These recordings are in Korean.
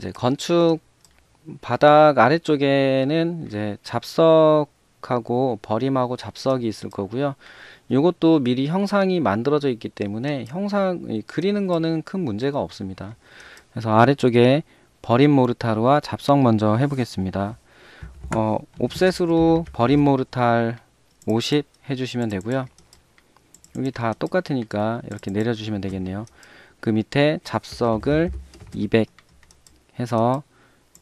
이제 건축 바닥 아래쪽에는 이제 잡석하고 버림하고 잡석이 있을 거고요. 이것도 미리 형상이 만들어져 있기 때문에 그리는 거는 큰 문제가 없습니다. 그래서 아래쪽에 버림 모르타르와 잡석 먼저 해보겠습니다. 옵셋으로 버림 모르탈 50 해주시면 되고요. 여기 다 똑같으니까 이렇게 내려주시면 되겠네요. 그 밑에 잡석을 200 해서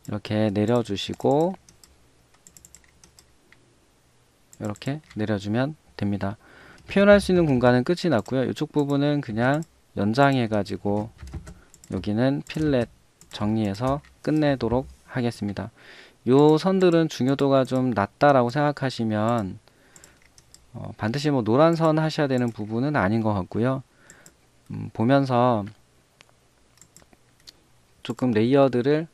이렇게 내려주시고 이렇게 내려주면 됩니다. 표현할 수 있는 공간은 끝이 났고요. 이쪽 부분은 그냥 연장해 가지고 여기는 필렛 정리해서 끝내도록 하겠습니다. 요 선들은 중요도가 좀 낮다라고 생각하시면 반드시 뭐 노란 선 하셔야 되는 부분은 아닌 것 같고요. 보면서 조금 레이어드를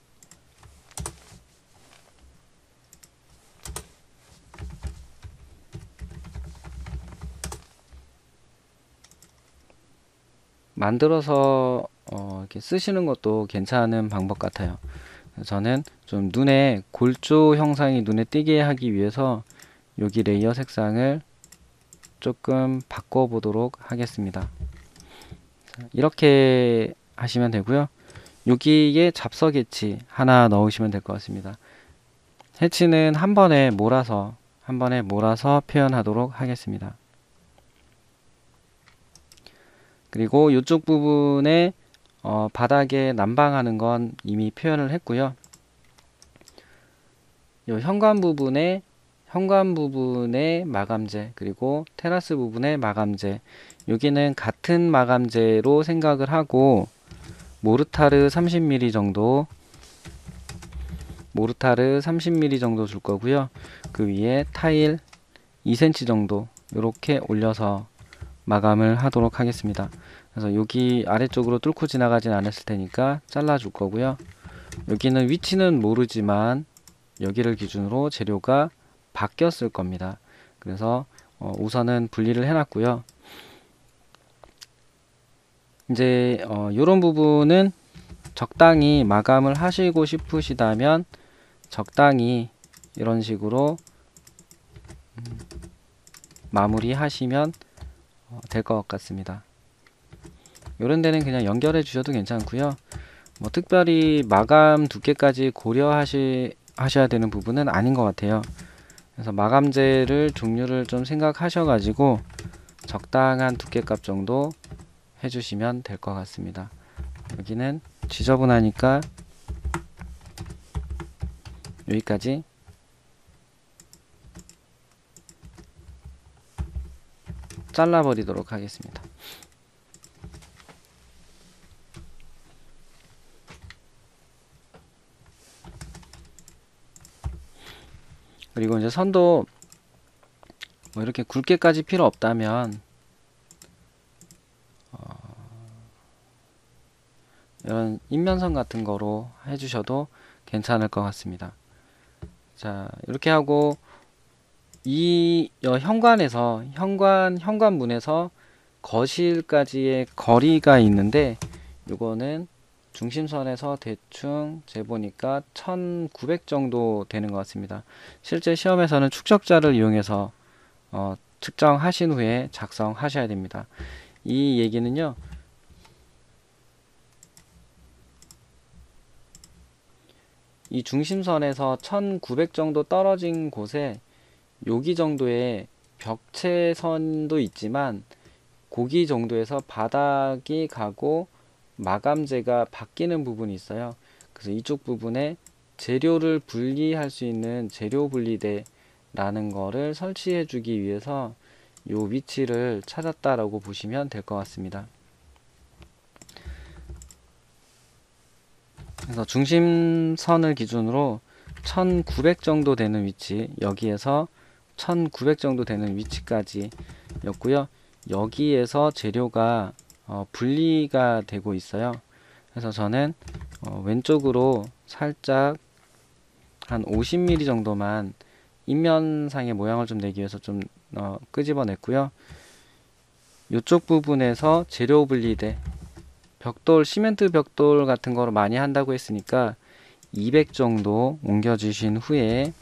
만들어서 이렇게 쓰시는 것도 괜찮은 방법 같아요. 저는 좀 눈에 골조 형상이 눈에 띄게 하기 위해서 여기 레이어 색상을 조금 바꿔 보도록 하겠습니다. 이렇게 하시면 되고요. 여기에 잡석 해치 하나 넣으시면 될 것 같습니다. 해치는 한 번에 몰아서 표현하도록 하겠습니다. 그리고 이쪽 부분에 바닥에 난방하는 건 이미 표현을 했고요. 이 현관 부분에 마감재, 그리고 테라스 부분의 마감재, 여기는 같은 마감재로 생각을 하고 모르타르 30mm 정도 줄 거고요. 그 위에 타일 2cm 정도 이렇게 올려서 마감을 하도록 하겠습니다. 그래서 여기 아래쪽으로 뚫고 지나가진 않았을 테니까 잘라 줄 거고요. 여기는 위치는 모르지만 여기를 기준으로 재료가 바뀌었을 겁니다. 그래서 우선은 분리를 해놨고요. 이제 이런 부분은 적당히 마감을 하시고 싶으시다면 적당히 이런 식으로 마무리 하시면 될 것 같습니다. 이런 데는 그냥 연결해 주셔도 괜찮고요. 뭐 특별히 마감 두께까지 고려하셔야 되는 부분은 아닌 것 같아요. 그래서 마감재를 종류를 좀 생각하셔가지고 적당한 두께값 정도 해주시면 될 것 같습니다. 여기는 지저분하니까 여기까지 잘라버리도록 하겠습니다. 그리고 이제 선도 뭐 이렇게 굵게까지 필요 없다면 이런 인면선 같은 거로 해주셔도 괜찮을 것 같습니다. 자, 이렇게 하고 이 현관문에서 거실까지의 거리가 있는데 이거는 중심선에서 대충 재보니까 1900 정도 되는 것 같습니다. 실제 시험에서는 축적자를 이용해서 측정하신 후에 작성하셔야 됩니다. 이 얘기는요, 이 중심선에서 1900 정도 떨어진 곳에 여기 정도의 벽체선도 있지만 고기 정도에서 바닥이 가고 마감재가 바뀌는 부분이 있어요. 그래서 이쪽 부분에 재료를 분리할 수 있는 재료 분리대라는 거를 설치해 주기 위해서 요 위치를 찾았다라고 보시면 될 것 같습니다. 그래서 중심선을 기준으로 1900 정도 되는 위치, 여기에서 1900 정도 되는 위치까지 였고요. 여기에서 재료가 분리가 되고 있어요. 그래서 저는 왼쪽으로 살짝 한 50mm 정도만 인면상의 모양을 좀 내기 위해서 좀 끄집어 냈고요. 이쪽 부분에서 재료 분리대, 벽돌, 시멘트 벽돌 같은 거로 많이 한다고 했으니까 200 정도 옮겨 주신 후에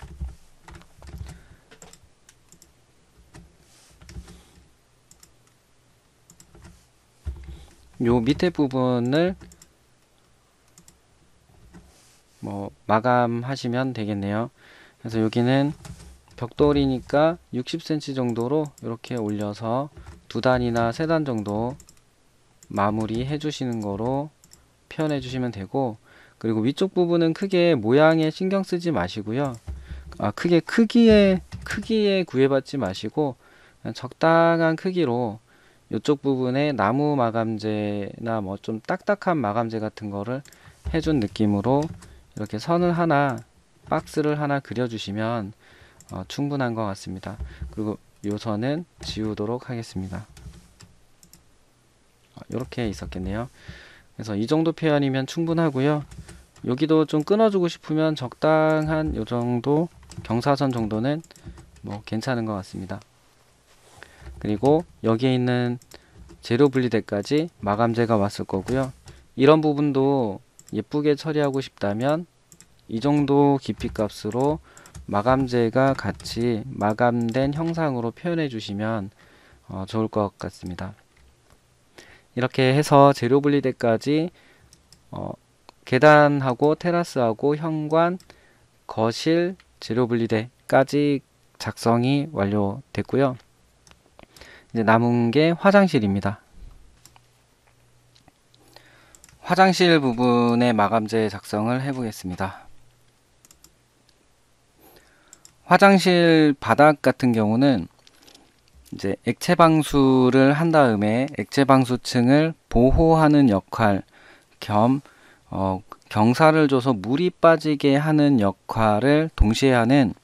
요 밑에 부분을 마감하시면 되겠네요. 그래서 여기는 벽돌이니까 60cm 정도로 이렇게 올려서 2단이나 3단 정도 마무리 해주시는 거로 표현해 주시면 되고, 그리고 위쪽 부분은 크게 모양에 신경 쓰지 마시고요. 크게 크기에 구애받지 마시고 그냥 적당한 크기로 이쪽 부분에 나무 마감재나 뭐 좀 딱딱한 마감재 같은 거를 해준 느낌으로 이렇게 선을 하나, 박스를 하나 그려주시면 충분한 것 같습니다. 그리고 요 선은 지우도록 하겠습니다. 이렇게 있었겠네요. 그래서 이 정도 표현이면 충분하고요. 여기도 좀 끊어주고 싶으면 적당한 요 정도 경사선 정도는 뭐 괜찮은 것 같습니다. 그리고 여기에 있는 재료 분리대까지 마감재가 왔을 거고요. 이런 부분도 예쁘게 처리하고 싶다면 이 정도 깊이 값으로 마감재가 같이 마감된 형상으로 표현해 주시면 좋을 것 같습니다. 이렇게 해서 재료 분리대까지 계단하고 테라스하고 현관, 거실, 재료 분리대까지 작성이 완료됐고요. 이제 남은 게 화장실입니다. 화장실 부분의 마감재 작성을 해보겠습니다. 화장실 바닥 같은 경우는 이제 액체 방수를 한 다음에 액체 방수층을 보호하는 역할 겸 경사를 줘서 물이 빠지게 하는 역할을 동시에 하는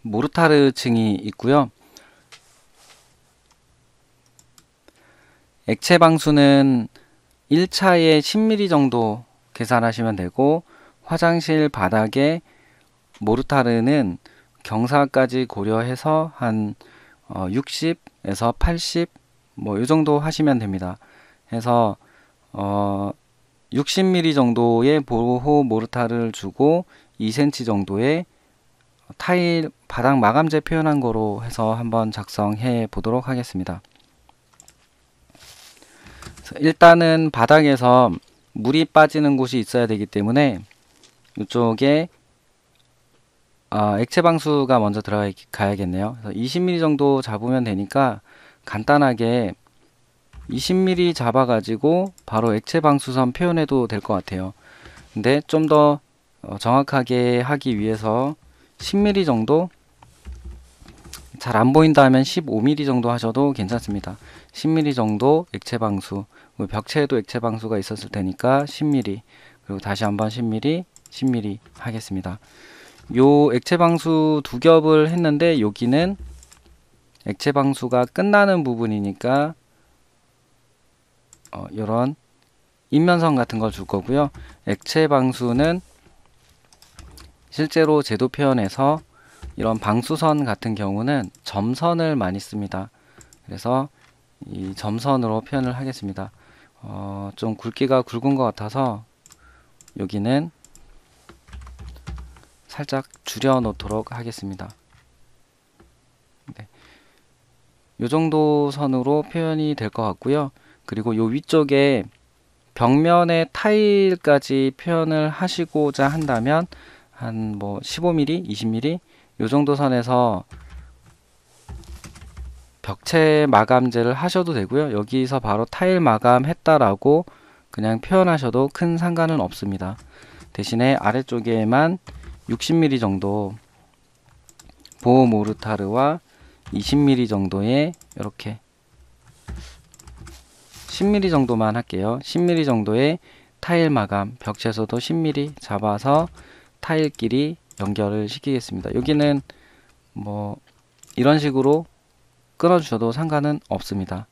모르타르 층이 있고요. 액체 방수는 1차에 10mm 정도 계산하시면 되고, 화장실 바닥에 모르타르는 경사까지 고려해서 한 60에서 80 뭐 이 정도 하시면 됩니다. 해서 60mm 정도의 보호 모르타르를 주고 2cm 정도의 타일 바닥 마감재 표현한 거로 해서 한번 작성해 보도록 하겠습니다. 일단은 바닥에서 물이 빠지는 곳이 있어야 되기 때문에 이쪽에 액체 방수가 먼저 들어가야겠네요. 그래서 20mm 정도 잡으면 되니까 간단하게 20mm 잡아가지고 바로 액체 방수선 표현해도 될 것 같아요. 근데 좀 더 정확하게 하기 위해서 10mm 정도, 잘 안 보인다 하면 15mm 정도 하셔도 괜찮습니다. 10mm 정도 액체 방수, 벽체에도 액체 방수가 있었을 테니까 10mm, 그리고 다시 한번 10mm, 10mm 하겠습니다. 요 액체 방수 두 겹을 했는데 여기는 액체 방수가 끝나는 부분이니까 이런 인면선 같은 걸 줄 거고요. 액체 방수는 실제로 제도 표현에서 이런 방수선 같은 경우는 점선을 많이 씁니다. 그래서 이 점선으로 표현을 하겠습니다. 좀 굵기가 굵은 것 같아서 여기는 살짝 줄여 놓도록 하겠습니다. 네. 요 정도 선으로 표현이 될 것 같고요. 그리고 요 위쪽에 벽면에 타일까지 표현을 하시고자 한다면 한 뭐 15mm, 20mm 요 정도 선에서 벽체 마감재를 하셔도 되고요. 여기서 바로 타일 마감했다라고 그냥 표현하셔도 큰 상관은 없습니다. 대신에 아래쪽에만 60mm 정도 보호 모르타르와 20mm 정도의 이렇게 10mm 정도만 할게요. 10mm 정도의 타일 마감, 벽체에서도 10mm 잡아서 타일끼리 연결을 시키겠습니다. 여기는 뭐 이런 식으로 끊어 주셔도 상관은 없습니다.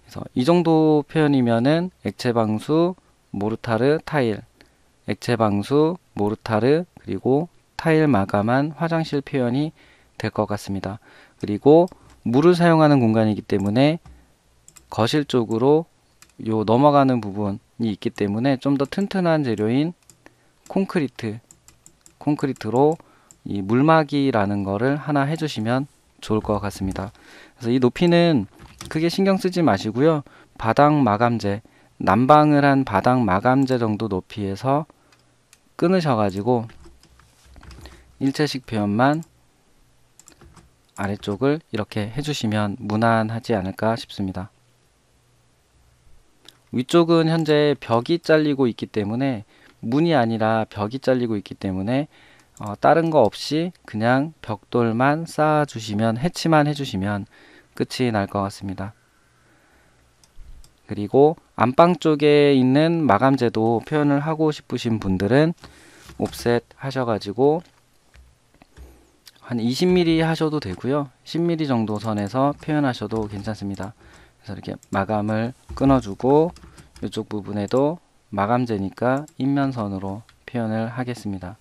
그래서 이 정도 표현이면은 액체 방수, 모르타르, 타일, 액체 방수, 모르타르, 그리고 타일 마감한 화장실 표현이 될 것 같습니다. 그리고 물을 사용하는 공간이기 때문에 거실 쪽으로 요 넘어가는 부분이 있기 때문에 좀 더 튼튼한 재료인 콘크리트로 이 물막이라는 거를 하나 해주시면 좋을 것 같습니다. 그래서 이 높이는 크게 신경 쓰지 마시고요. 바닥 마감재, 난방을 한 바닥 마감재 정도 높이에서 끊으셔가지고 일체식 표현만 아래쪽을 이렇게 해주시면 무난하지 않을까 싶습니다. 위쪽은 현재 벽이 잘리고 있기 때문에, 문이 아니라 벽이 잘리고 있기 때문에 다른 거 없이 그냥 벽돌만 쌓아주시면, 해치만 해주시면 끝이 날 것 같습니다. 그리고 안방 쪽에 있는 마감재도 표현을 하고 싶으신 분들은 옵셋 하셔가지고 한 20mm 하셔도 되고요. 10mm 정도 선에서 표현하셔도 괜찮습니다. 그래서 이렇게 마감을 끊어주고 이쪽 부분에도 마감재니까 인면선으로 표현을 하겠습니다.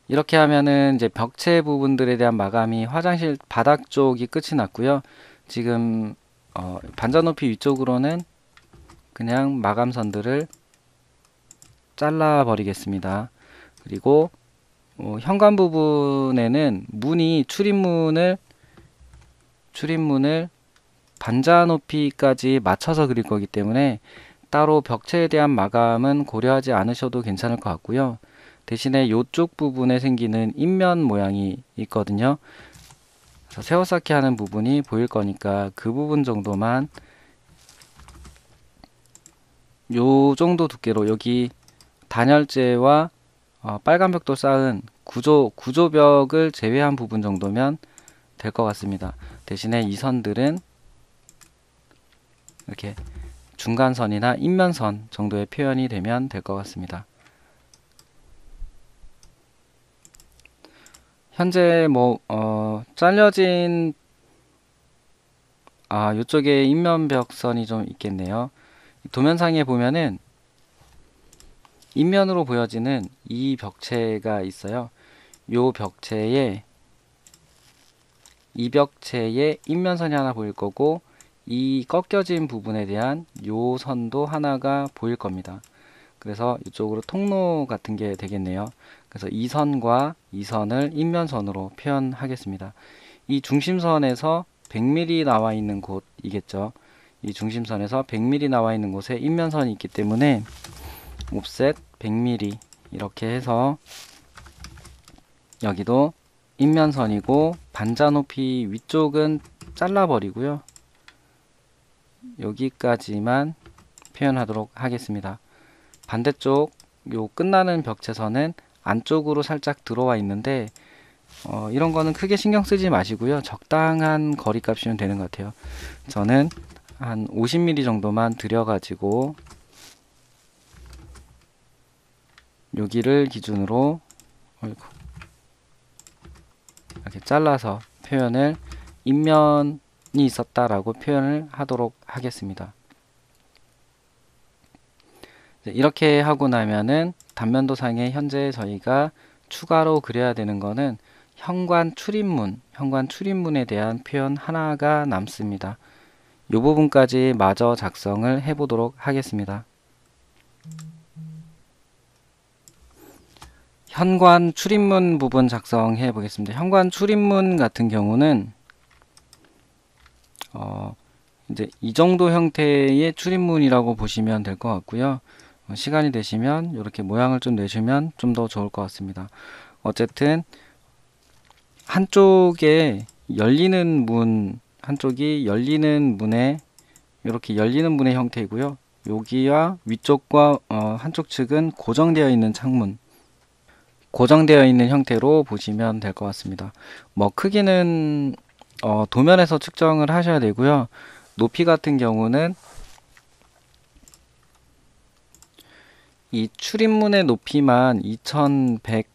이렇게 하면은 이제 벽체 부분들에 대한 마감이 화장실 바닥 쪽이 끝이 났고요. 지금 반자 높이 위쪽으로는 그냥 마감선들을 잘라 버리겠습니다. 그리고 현관 부분에는 출입문을 반자 높이까지 맞춰서 그릴 거기 때문에 따로 벽체에 대한 마감은 고려하지 않으셔도 괜찮을 것 같고요. 대신에 이쪽 부분에 생기는 인면 모양이 있거든요. 그래서 세워쌓기 하는 부분이 보일 거니까 그 부분 정도만 요 정도 두께로, 여기 단열재와 빨간 벽돌 쌓은 구조벽을 제외한 부분 정도면 될 것 같습니다. 대신에 이 선들은 이렇게 중간선이나 인면선 정도의 표현이 되면 될 것 같습니다. 현재 잘려진 이쪽에 인면벽선이 좀 있겠네요. 도면상에 보면은 인면으로 보여지는 이 벽체가 있어요. 이 벽체에 인면선이 하나 보일 거고, 이 꺾여진 부분에 대한 요 선도 하나가 보일 겁니다. 그래서 이쪽으로 통로 같은 게 되겠네요. 그래서 이 선과 이 선을 인면선으로 표현하겠습니다. 이 중심선에서 100mm 나와 있는 곳이겠죠. 이 중심선에서 100mm 나와 있는 곳에 인면선이 있기 때문에 옵셋 100mm 이렇게 해서 여기도 인면선이고 반자 높이 위쪽은 잘라 버리고요. 여기까지만 표현하도록 하겠습니다. 반대쪽 요 끝나는 벽체선은 안쪽으로 살짝 들어와 있는데 이런 거는 크게 신경 쓰지 마시고요. 적당한 거리 값이면 되는 것 같아요. 저는 한 50mm 정도만 들여가지고 여기를 기준으로 이렇게 잘라서 표현을, 인면이 있었다라고 표현을 하도록 하겠습니다. 이렇게 하고 나면은 단면도상에 현재 저희가 추가로 그려야 되는 거는 현관 출입문에 대한 표현 하나가 남습니다. 이 부분까지 마저 작성을 해 보도록 하겠습니다. 현관 출입문 부분 작성해 보겠습니다. 현관 출입문 같은 경우는 이제 이 정도 형태의 출입문이라고 보시면 될 것 같고요. 시간이 되시면 이렇게 모양을 좀 내주면 좀 더 좋을 것 같습니다. 어쨌든 한쪽에 열리는 문, 한쪽이 열리는 문에 이렇게 열리는 문의 형태이고요. 여기와 위쪽과 한쪽 측은 고정되어 있는 창문, 고정되어 있는 형태로 보시면 될 것 같습니다. 크기는 도면에서 측정을 하셔야 되고요. 높이 같은 경우는 이 출입문의 높이만 2100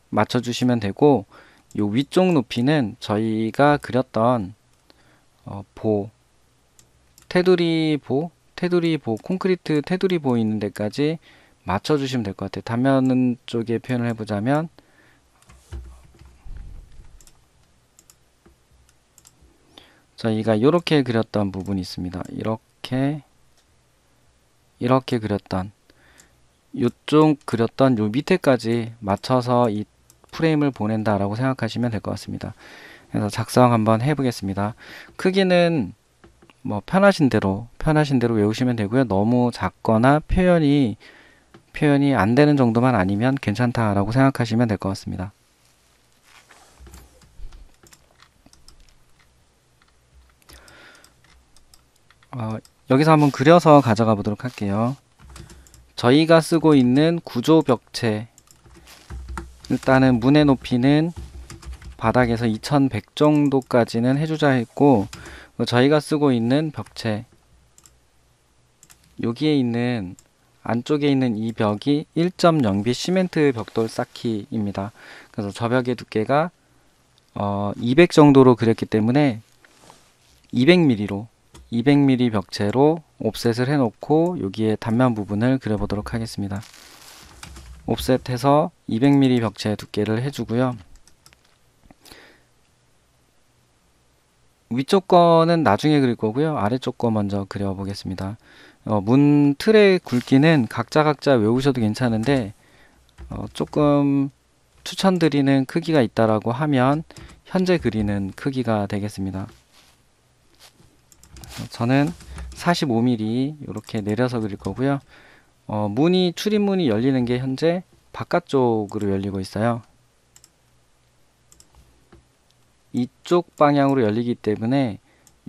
맞춰주시면 되고, 요 위쪽 높이는 저희가 그렸던 콘크리트 테두리 보 있는 데까지 맞춰주시면 될 것 같아요. 단면 쪽에 표현을 해보자면 저희가 이렇게 그렸던 부분이 있습니다. 이렇게 그렸던 요쪽 그렸던 요 밑에까지 맞춰서 이 프레임을 보낸다라고 생각하시면 될 것 같습니다. 그래서 작성 한번 해보겠습니다. 크기는 뭐 편하신 대로 외우시면 되고요. 너무 작거나 표현이 안 되는 정도만 아니면 괜찮다라고 생각하시면 될 것 같습니다. 여기서 한번 그려서 가져가 보도록 할게요. 저희가 쓰고 있는 구조 벽체, 일단은 문의 높이는 바닥에서 2100 정도까지는 해주자 했고, 저희가 쓰고 있는 벽체, 여기에 있는 안쪽에 있는 이 벽이 1.0B 시멘트 벽돌 쌓기입니다. 그래서 저 벽의 두께가 200 정도로 그렸기 때문에 200mm 벽체로 옵셋을 해놓고 여기에 단면 부분을 그려보도록 하겠습니다. 옵셋해서 200mm 벽체 두께를 해주고요. 위쪽 거는 나중에 그릴 거고요. 아래쪽 거 먼저 그려보겠습니다. 문 틀의 굵기는 각자 외우셔도 괜찮은데 조금 추천드리는 크기가 있다라고 하면 현재 그리는 크기가 되겠습니다. 저는 45mm 이렇게 내려서 그릴 거고요. 출입문이 열리는 게 현재 바깥쪽으로 열리고 있어요. 이쪽 방향으로 열리기 때문에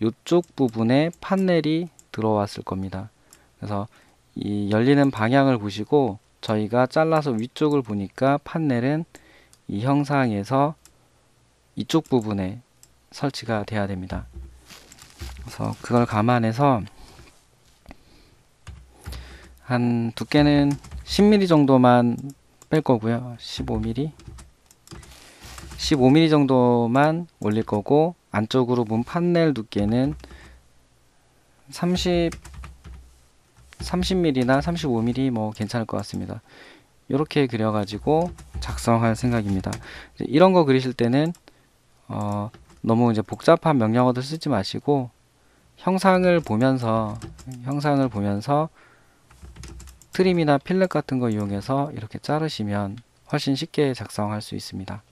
이쪽 부분에 판넬이 들어왔을 겁니다. 그래서 이 열리는 방향을 보시고 저희가 잘라서 위쪽을 보니까 판넬은 이 형상에서 이쪽 부분에 설치가 돼야 됩니다. 그래서 그걸 감안해서 한 두께는 10mm 정도만 뺄 거고요. 15mm 정도만 올릴 거고, 안쪽으로 문 판넬 두께는 30mm나 35mm 뭐 괜찮을 것 같습니다. 이렇게 그려가지고 작성할 생각입니다. 이런 거 그리실 때는 너무 이제 복잡한 명령어들 쓰지 마시고 형상을 보면서 트림이나 필렛 같은 거 이용해서 이렇게 자르시면 훨씬 쉽게 작성할 수 있습니다.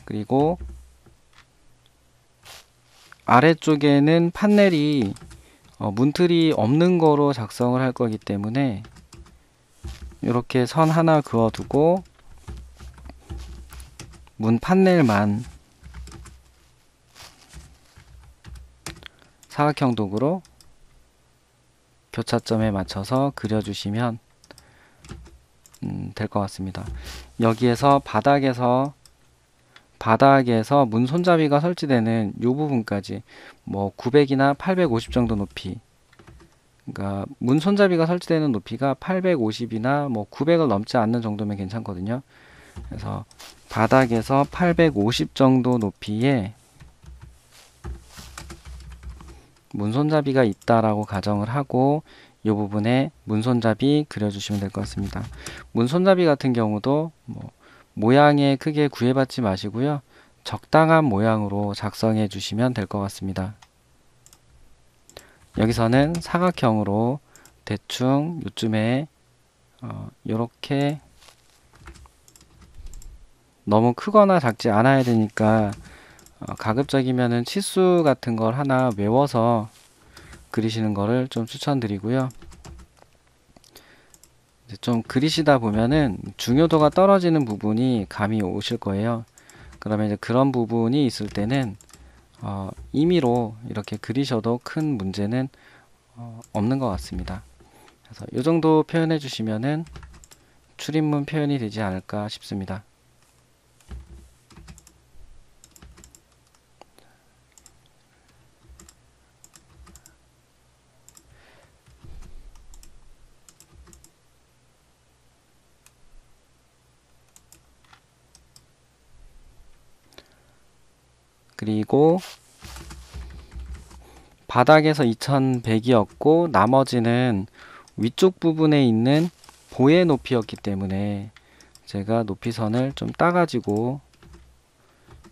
그리고 아래쪽에는 판넬이 문틀이 없는 거로 작성을 할 거기 때문에 이렇게 선 하나 그어두고 문 판넬만 사각형 도구로 교차점에 맞춰서 그려주시면 될 것 같습니다. 여기에서 바닥에서 문 손잡이가 설치되는 이 부분까지 뭐 900이나 850 정도 높이, 그러니까 문 손잡이가 설치되는 높이가 850이나 뭐 900을 넘지 않는 정도면 괜찮거든요. 그래서 바닥에서 850 정도 높이에 문 손잡이가 있다라고 가정을 하고 이 부분에 문 손잡이 그려주시면 될 것 같습니다. 문 손잡이 같은 경우도 뭐 모양에 크게 구애받지 마시고요. 적당한 모양으로 작성해 주시면 될 것 같습니다. 여기서는 사각형으로 대충 요쯤에 이렇게 너무 크거나 작지 않아야 되니까 가급적이면은 치수 같은 걸 하나 외워서 그리시는 거를 좀 추천드리고요. 좀 그리시다 보면은 중요도가 떨어지는 부분이 감이 오실 거예요. 그러면 이제 그런 부분이 있을 때는 임의로 이렇게 그리셔도 큰 문제는 없는 것 같습니다. 그래서 이 정도 표현해 주시면은 출입문 표현이 되지 않을까 싶습니다. 그리고 바닥에서 2100이었고 나머지는 위쪽 부분에 있는 보의 높이였기 때문에 제가 높이선을 좀 따가지고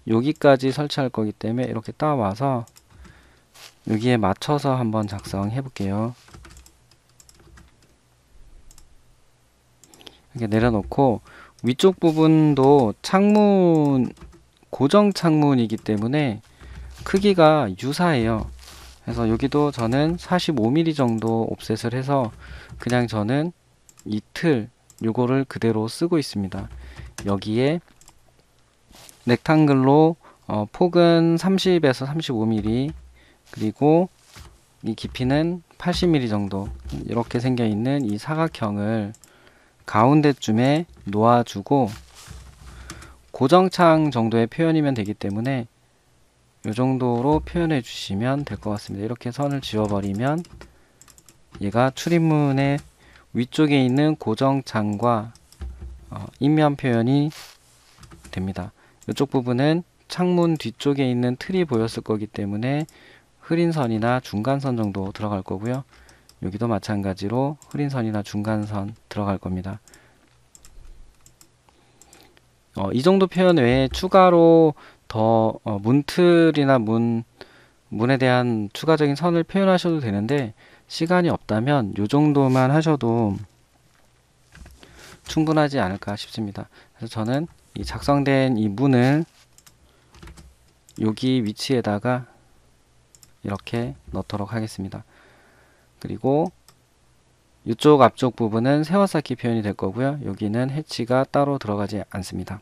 여기까지 설치할 거기 때문에 이렇게 따와서 여기에 맞춰서 한번 작성해 볼게요. 이렇게 내려놓고 위쪽 부분도 창문, 고정 창문이기 때문에 크기가 유사해요. 그래서 여기도 저는 45mm 정도 옵셋을 해서 그냥 저는 이 틀 요거를 그대로 쓰고 있습니다. 여기에 렉탱글로 폭은 30에서 35mm, 그리고 이 깊이는 80mm 정도 이렇게 생겨 있는 이 사각형을 가운데쯤에 놓아주고, 고정창 정도의 표현이면 되기 때문에 이 정도로 표현해 주시면 될 것 같습니다. 이렇게 선을 지워버리면 얘가 출입문의 위쪽에 있는 고정창과 인면 표현이 됩니다. 이쪽 부분은 창문 뒤쪽에 있는 틀이 보였을 거기 때문에 흐린 선이나 중간선 정도 들어갈 거고요. 여기도 마찬가지로 흐린 선이나 중간선 들어갈 겁니다. 이 정도 표현 외에 추가로 더 문틀이나 문에 대한 추가적인 선을 표현하셔도 되는데, 시간이 없다면 이 정도만 하셔도 충분하지 않을까 싶습니다. 그래서 저는 이 작성된 이 문을 여기 위치에다가 이렇게 넣도록 하겠습니다. 그리고 이쪽 앞쪽 부분은 세워쌓기 표현이 될 거고요. 여기는 해치가 따로 들어가지 않습니다.